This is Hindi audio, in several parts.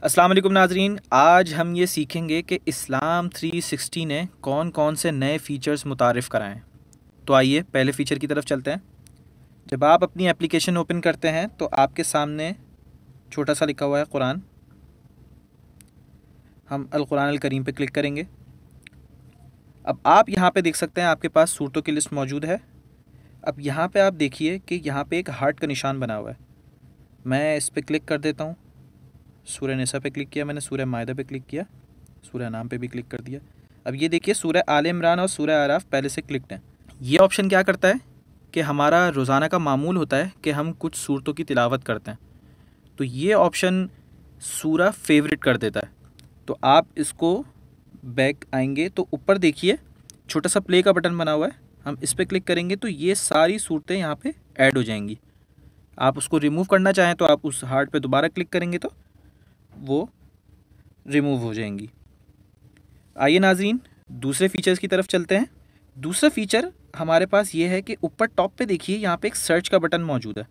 अस्सलाम वालेकुम नाजरीन, आज हम ये सीखेंगे कि इस्लाम 360 ने कौन कौन से नए फ़ीचर्स मुतारिफ़ कराएं। तो आइए पहले फ़ीचर की तरफ चलते हैं। जब आप अपनी एप्लीकेशन ओपन करते हैं तो आपके सामने छोटा सा लिखा हुआ है कुरान। हम अल कुरान अल करीम पे क्लिक करेंगे। अब आप यहाँ पे देख सकते हैं आपके पास सूरतों की लिस्ट मौजूद है। अब यहाँ पे आप देखिए कि यहाँ पे एक हार्ट का निशान बना हुआ है। मैं इस पर क्लिक कर देता हूँ। सूरह निसा पे क्लिक किया मैंने, सूरह मायदा पे क्लिक किया, सूरह नाम पे भी क्लिक कर दिया। अब ये देखिए सूरह आल इमरान और सूरह आराफ पहले से क्लिक्ड हैं। ये ऑप्शन क्या करता है कि हमारा रोज़ाना का मामूल होता है कि हम कुछ सूरतों की तिलावत करते हैं, तो ये ऑप्शन सूरह फेवरेट कर देता है। तो आप इसको बैक आएंगे तो ऊपर देखिए छोटा सा प्ले का बटन बना हुआ है। हम इस पर क्लिक करेंगे तो ये सारी सूरतें यहाँ पे ऐड हो जाएंगी। आप उसको रिमूव करना चाहें तो आप उस हार्ट पे दोबारा क्लिक करेंगे तो वो रिमूव हो जाएंगी। आइए नाज़रीन दूसरे फीचर्स की तरफ चलते हैं। दूसरा फीचर हमारे पास ये है कि ऊपर टॉप पे देखिए यहाँ पे एक सर्च का बटन मौजूद है।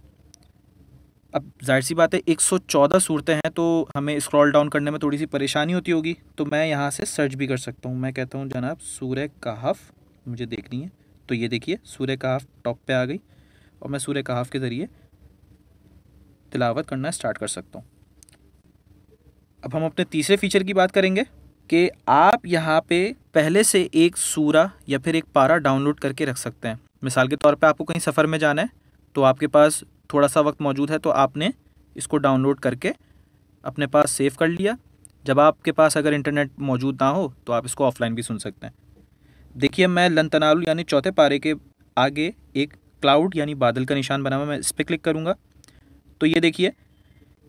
अब जाहिर सी बात है 114 सूरतें हैं तो हमें स्क्रॉल डाउन करने में थोड़ी सी परेशानी होती होगी, तो मैं यहाँ से सर्च भी कर सकता हूँ। मैं कहता हूँ जनाब सूरह कहफ मुझे देखनी है, तो ये देखिए सूरह कहफ टॉप पे आ गई और मैं सूरह कहफ के ज़रिए तिलावत करना स्टार्ट कर सकता हूँ। अब हम अपने तीसरे फीचर की बात करेंगे कि आप यहाँ पे पहले से एक सूरा या फिर एक पारा डाउनलोड करके रख सकते हैं। मिसाल के तौर पे आपको कहीं सफ़र में जाना है तो आपके पास थोड़ा सा वक्त मौजूद है, तो आपने इसको डाउनलोड करके अपने पास सेव कर लिया। जब आपके पास अगर इंटरनेट मौजूद ना हो तो आप इसको ऑफलाइन भी सुन सकते हैं। देखिए मैं लन तनालु यानी चौथे पारे के आगे एक क्लाउड यानी बादल का निशान बना हुआ है, मैं इस पर क्लिक करूँगा तो ये देखिए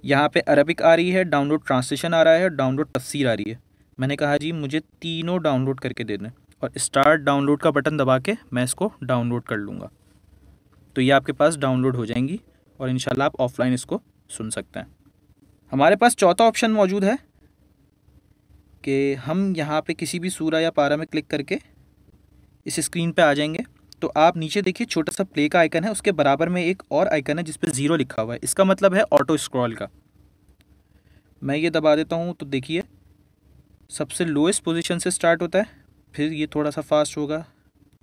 यहाँ पे अरबिक आ रही है, डाउनलोड ट्रांसलेशन आ रहा है, डाउनलोड तफसीर आ रही है। मैंने कहा जी मुझे तीनों डाउनलोड करके दे दें और स्टार्ट डाउनलोड का बटन दबा के मैं इसको डाउनलोड कर लूँगा, तो ये आपके पास डाउनलोड हो जाएंगी और इंशाल्लाह आप ऑफलाइन इसको सुन सकते हैं। हमारे पास चौथा ऑप्शन मौजूद है कि हम यहाँ पे किसी भी सूरा या पारा में क्लिक करके इस स्क्रीन पे आ जाएंगे। तो आप नीचे देखिए छोटा सा प्ले का आइकन है, उसके बराबर में एक और आइकन है जिस पे 0 लिखा हुआ है। इसका मतलब है ऑटो स्क्रॉल का। मैं ये दबा देता हूँ तो देखिए सबसे लोएस्ट पोजीशन से स्टार्ट होता है, फिर ये थोड़ा सा फास्ट होगा,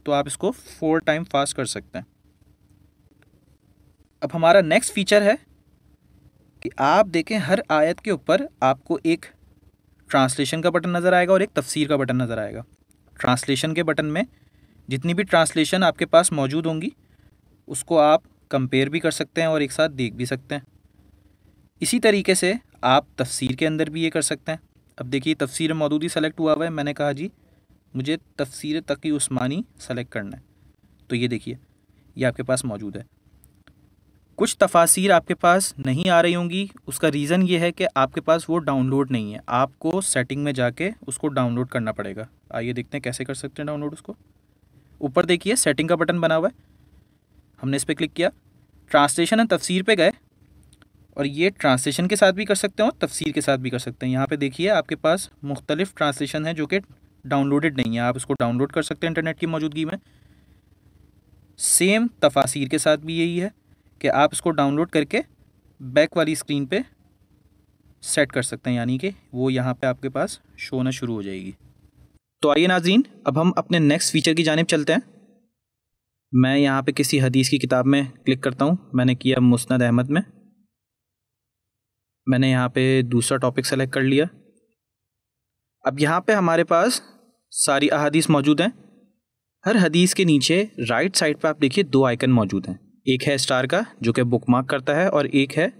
तो आप इसको 4 टाइम फास्ट कर सकते हैं। अब हमारा नेक्स्ट फीचर है कि आप देखें हर आयत के ऊपर आपको एक ट्रांसलेशन का बटन नज़र आएगा और एक तफसीर का बटन नज़र आएगा। ट्रांसलेशन के बटन में जितनी भी ट्रांसलेशन आपके पास मौजूद होंगी उसको आप कंपेयर भी कर सकते हैं और एक साथ देख भी सकते हैं। इसी तरीके से आप तफसीर के अंदर भी ये कर सकते हैं। अब देखिए तफसीर मौदूदी सेलेक्ट हुआ हुआ है, मैंने कहा जी मुझे तफसीर तकी उस्मानी सेलेक्ट करना है, तो ये देखिए ये आपके पास मौजूद है। कुछ तफासिर आपके पास नहीं आ रही होंगी, उसका रीज़न ये है कि आपके पास वो डाउनलोड नहीं है, आपको सेटिंग में जाके उसको डाउनलोड करना पड़ेगा। आइए देखते हैं कैसे कर सकते हैं डाउनलोड उसको। ऊपर देखिए सेटिंग का बटन बना हुआ है, हमने इस पर क्लिक किया, ट्रांसलेशन एंड तफसीर पे गए और ये ट्रांसलेशन के साथ भी कर सकते हैं और तफसीर के साथ भी कर सकते हैं। यहाँ पे देखिए आपके पास मुख्तलिफ ट्रांसलेशन है जो कि डाउनलोडेड नहीं है, आप इसको डाउनलोड कर सकते हैं इंटरनेट की मौजूदगी में। सेम तफासिर के साथ भी यही है कि आप इसको डाउनलोड करके बैक वाली स्क्रीन पे सेट कर सकते हैं, यानी कि वो यहाँ पे आपके पास शो होना शुरू हो जाएगी। तो आइए नाज़रीन अब हम अपने नेक्स्ट फीचर की जानिब चलते हैं। मैं यहाँ पे किसी हदीस की किताब में क्लिक करता हूँ। मैंने किया मुस्नद अहमद में, मैंने यहाँ पे दूसरा टॉपिक सेलेक्ट कर लिया। अब यहाँ पे हमारे पास सारी अहादीस मौजूद हैं। हर हदीस के नीचे राइट साइड पे आप देखिए 2 आइकन मौजूद हैं, एक है स्टार का जो कि बुक मार्क करता है और एक है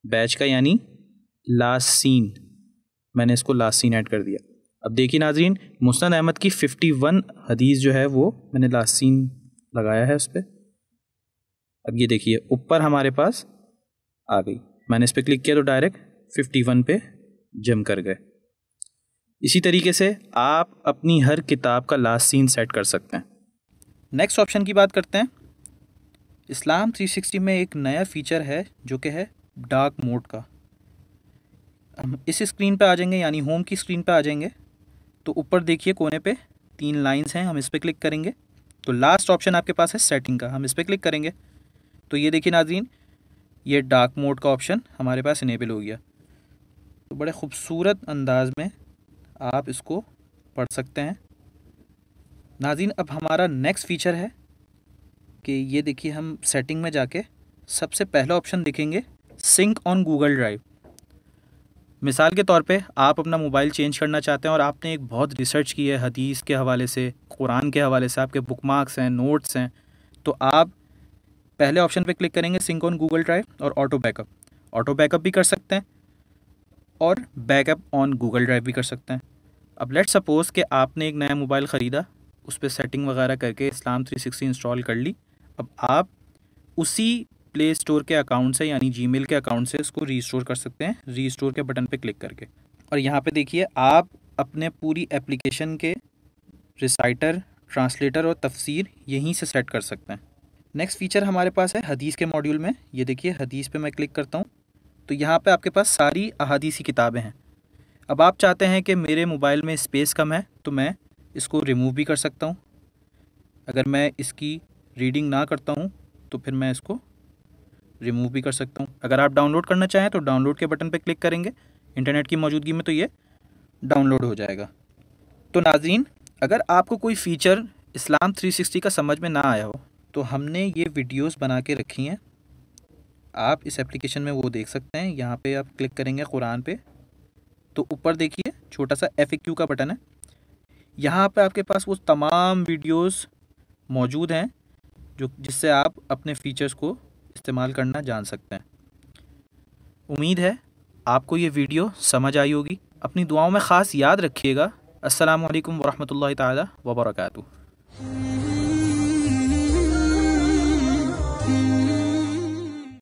बैच का यानी लास्ट सीन। मैंने इसको लास्ट सीन ऐड कर दिया। अब देखिए नाजरीन मुस्नद अहमद की 51 हदीस जो है वो मैंने लास्ट सीन लगाया है उस पर। अब ये देखिए ऊपर हमारे पास आ गई, मैंने इस पर क्लिक किया तो डायरेक्ट 51 पे जम कर गए। इसी तरीके से आप अपनी हर किताब का लास्ट सीन सेट कर सकते हैं। नेक्स्ट ऑप्शन की बात करते हैं। इस्लाम 360 में एक नया फीचर है जो कि है डार्क मोड का। हम इस स्क्रीन पे आ जाएंगे यानी होम की स्क्रीन पे आ जाएंगे तो ऊपर देखिए कोने पे 3 लाइंस हैं, हम इस पर क्लिक करेंगे तो लास्ट ऑप्शन आपके पास है सेटिंग का, हम इस पर क्लिक करेंगे तो ये देखिए नाज़रीन ये डार्क मोड का ऑप्शन हमारे पास इनेबल हो गया। तो बड़े ख़ूबसूरत अंदाज में आप इसको पढ़ सकते हैं। नाज़रीन, अब हमारा नेक्स्ट फ़ीचर है कि ये देखिए, हम सेटिंग में जाके सबसे पहला ऑप्शन देखेंगे सिंक ऑन गूगल ड्राइव। मिसाल के तौर पे आप अपना मोबाइल चेंज करना चाहते हैं और आपने एक बहुत रिसर्च की है हदीस के हवाले से, कुरान के हवाले से, आपके बुकमार्क्स हैं, नोट्स हैं, तो आप पहले ऑप्शन पे क्लिक करेंगे सिंक ऑन गूगल ड्राइव और ऑटो बैकअप। ऑटो बैकअप भी कर सकते हैं और बैकअप ऑन गूगल ड्राइव भी कर सकते हैं। अब लेट्स सपोज़ कि आपने एक नया मोबाइल ख़रीदा, उस पर सेटिंग वगैरह करके इस्लाम 360 इंस्टॉल कर ली। अब आप उसी प्ले स्टोर के अकाउंट से यानी जीमेल के अकाउंट से इसको रीस्टोर कर सकते हैं, रीस्टोर के बटन पे क्लिक करके। और यहाँ पे देखिए, आप अपने पूरी एप्लीकेशन के रिसाइटर, ट्रांसलेटर और तफसीर यहीं से सेट कर सकते हैं। नेक्स्ट फ़ीचर हमारे पास है हदीस के मॉड्यूल में। ये देखिए, हदीस पे मैं क्लिक करता हूँ तो यहाँ पे आपके पास सारी अहादीसी किताबें हैं। अब आप चाहते हैं कि मेरे मोबाइल में स्पेस कम है तो मैं इसको रिमूव भी कर सकता हूँ। अगर मैं इसकी रीडिंग ना करता हूँ तो फिर मैं इसको रिमूव भी कर सकता हूँ। अगर आप डाउनलोड करना चाहें तो डाउनलोड के बटन पर क्लिक करेंगे इंटरनेट की मौजूदगी में, तो ये डाउनलोड हो जाएगा। तो नाज़रीन, अगर आपको कोई फ़ीचर इस्लाम 360 का समझ में ना आया हो तो हमने ये वीडियोस बना के रखी हैं, आप इस एप्लीकेशन में वो देख सकते हैं। यहाँ पे आप क्लिक करेंगे कुरान पे तो ऊपर देखिए छोटा सा FAQ का बटन है। यहाँ पे आपके पास वो तमाम वीडियोस मौजूद हैं जिससे आप अपने फ़ीचर्स को इस्तेमाल करना जान सकते हैं। उम्मीद है आपको ये वीडियो समझ आई होगी। अपनी दुआओं में ख़ास याद रखिएगा। अस्सलामु अलैकुम वरहमतुल्लाहि ताला वबरकातुहू।